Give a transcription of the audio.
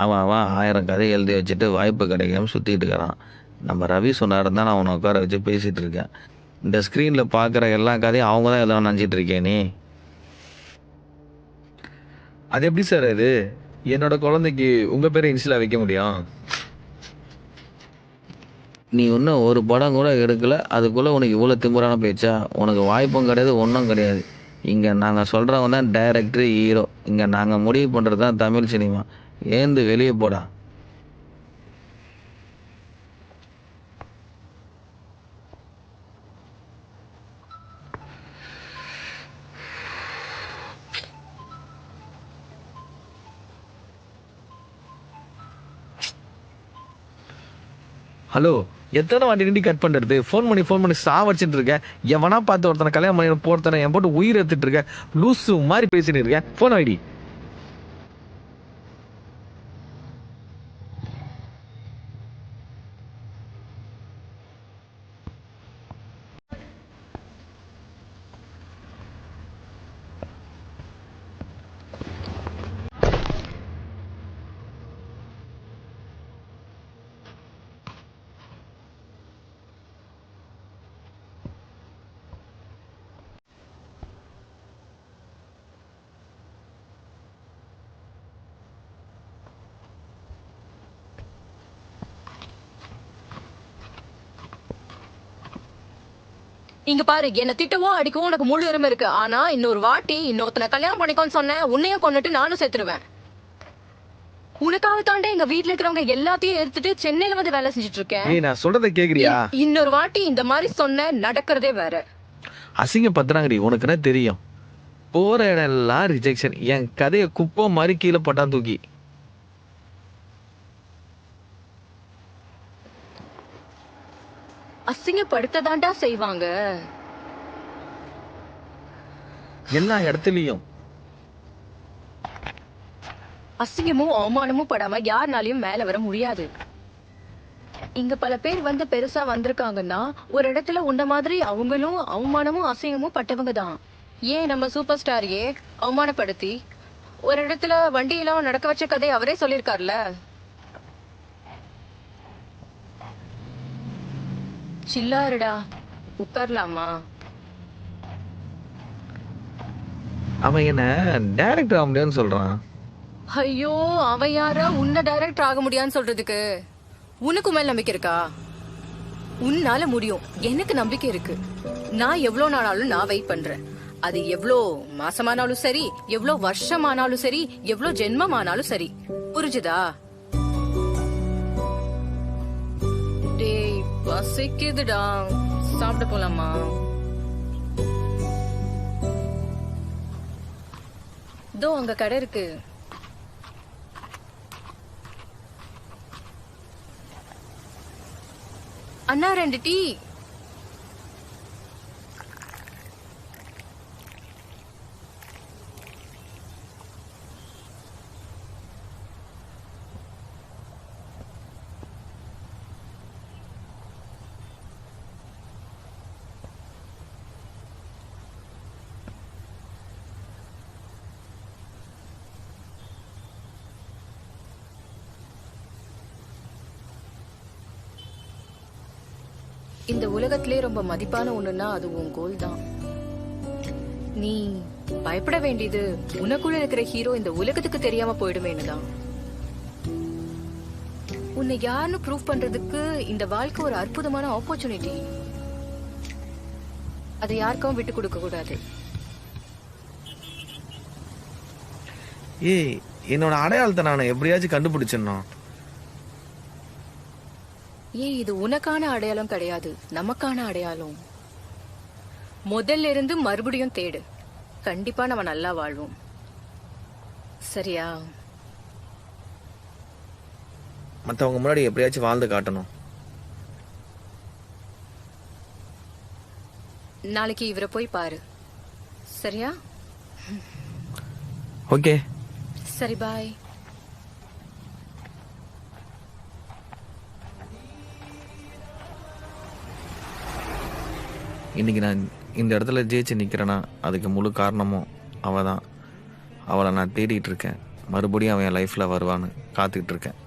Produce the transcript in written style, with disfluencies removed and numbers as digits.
அவன் அவன் 1000 கதையை எழுதி வச்சுட்டு வாய்ப்பு கிடைக்காம சுத்திட்டு இருக்கிறான். நம்ம ரவி சொன்னாருன்னு தான் நான் உன்னை உட்கார வச்சு பேசிட்டு இருக்கேன். இந்த ஸ்க்ரீன்ல பார்க்குற எல்லா கதையும் அவங்க தான் எழுதணும்னு நினச்சிட்டு இருக்கே நீ. அது எப்படி சார் அது? என்னோட குழந்தைக்கு உங்க பேரை இனிஷியலா வைக்க முடியும்? நீ இன்னும் ஒரு படம் கூட எடுக்கல, அதுக்குள்ள உனக்கு இவ்வளோ திமிரான பேச்சா? உனக்கு வாய்ப்பும் கிடையாது, ஒன்றும் கிடையாது. இங்கே நாங்கள் சொல்கிறவங்க தான் டைரக்டர், ஹீரோ. இங்கே நாங்கள் முடிவு பண்ணுறது தான் தமிழ் சினிமா. ஏந்து வெளியே போடா. ஹலோ, எத்தனை வாட்டி நின்று கட் பண்றது? ஃபோன் பண்ணி சாவடிச்சிட்டு இருக்கேன். எவனா பார்த்து ஒருத்தனை கல்யாணம் பண்ணி போறத்தனை என் போட்டு உயிர் எடுத்துட்டு இருக்கேன். லூசு மாதிரி பேசிட்டு இருக்கேன். Phone ID. இங்க பாரு, என்ன திட்டவும் அடிக்கவும் உனக்கு முழு உரிமை இருக்கு. ஆனா இன்னொரு வாட்டி இன்னொருத்தனை கல்யாணம் பண்ணிக்கோன்னு சொன்னேன், உன்னையும் கொன்னுட்டு நானும் செத்துருவேன். உனக்காக தாண்டே எங்க வீட்டுல இருக்கிறவங்க எல்லாத்தையும் எடுத்துட்டு சென்னையில வந்து வேலை செஞ்சுட்டு இருக்கேன். ஏய், நான் சொல்றதை கேக்குறியா? இன்னொரு வாட்டி இந்த மாதிரி சொன்ன நடக்கிறதே வேற. அசிங்க பத்துறாங்கடி, உனக்கு என்ன தெரியும்? போற இடம் எல்லாம் ரிஜெக்ஷன். என் கதையை குப்பை மாதிரி கீழே போட்டான் தூக்கி. அசிங்கப்படுத்ததாண்டா செய்வாங்க. எல்லா இடத்துலயும் அசிங்கமும் அவமானமும் படாம யாருனாலையும் மேல வர முடியாது. இங்க பல பேர் வந்து பெருசா வந்திருக்காங்கன்னா ஒரு இடத்துல உன்ன மாதிரி அவங்களும் அவமானமும் அசிங்கமும் பட்டவங்க தான். ஏன் நம்ம சூப்பர் ஸ்டாரையே அவமானப்படுத்தி ஒரு இடத்துல வண்டியெல்லாம் நடக்க வச்ச கதை அவரே சொல்லியிருக்காருல. சில்லாருடா, உட்காரலாமா? அவன் என்ன டைரக்டர் ஆக முடியாதுன்னு சொல்றான். ஐயோ, அவன் யாரா உன்னை டைரக்டர் ஆக முடியான்னு சொல்றதுக்கு? உனக்கு மேல நம்பிக்கை இருக்கா? உன்னால முடியும், எனக்கு நம்பிக்கை இருக்கு. நான் எவ்வளவு நாளாலும் நான் வெயிட் பண்றேன். அது எவ்வளோ மாசமானாலும் சரி, எவ்வளோ வருஷமானாலும் சரி, எவ்வளோ ஜென்மமானாலும் சரி. புரிஞ்சுதா? டேய், பசிக்குதுடா, சாப்பிட போலாமா? இதோ அங்க கடை இருக்கு. அண்ணா 2 டீ. இந்த உலகத்திலே ரொம்ப மதிப்பான ஒண்ணுன்னா அது உன் கோல் தான். நீ பயப்பட வேண்டியது உனக்குள்ள இருக்கிற ஹீரோ இந்த உலகத்துக்கு தெரியாம போயிடுமேனு தான். உன்னை யாருன்னு ப்ரூவ் பண்றதுக்கு இந்த வாழ்க்கை ஒரு அற்புதமான ஆப்பர்ச்சுனிட்டி. அதை யாருக்கும் விட்டு கொடுக்க கூடாது. ஏய், என்னோட அடையாளத்தை நான் எப்படியாச்சும் கண்டுபிடிச்சிடணும். ஏன், இது உனக்கான அடையாளம் கிடையாது, நமக்கான அடையாளம். முதல்ல இருந்து மறுபடியும் தேடு. கண்டிப்பா நம்ம நல்லா வாழ்வோம். சரியா? மற்றவங்க முன்னாடி எப்படியாச்சும் வாழ்ந்து காட்டணும். நாளைக்கு இவரை போய் பாரு. சரியா? ஓகே, சரி, பாய். இன்னைக்கு நான் இந்த இடத்துல ஜெயிச்சு நிற்கிறேன்னா அதுக்கு முழு காரணமும் அவள் தான். அவளை நான் தேடிட்டு இருக்கேன். மறுபடியும் அவன் என் லைஃப்பில் வருவான்னு. காத்துக்கிட்டு இருக்கேன்.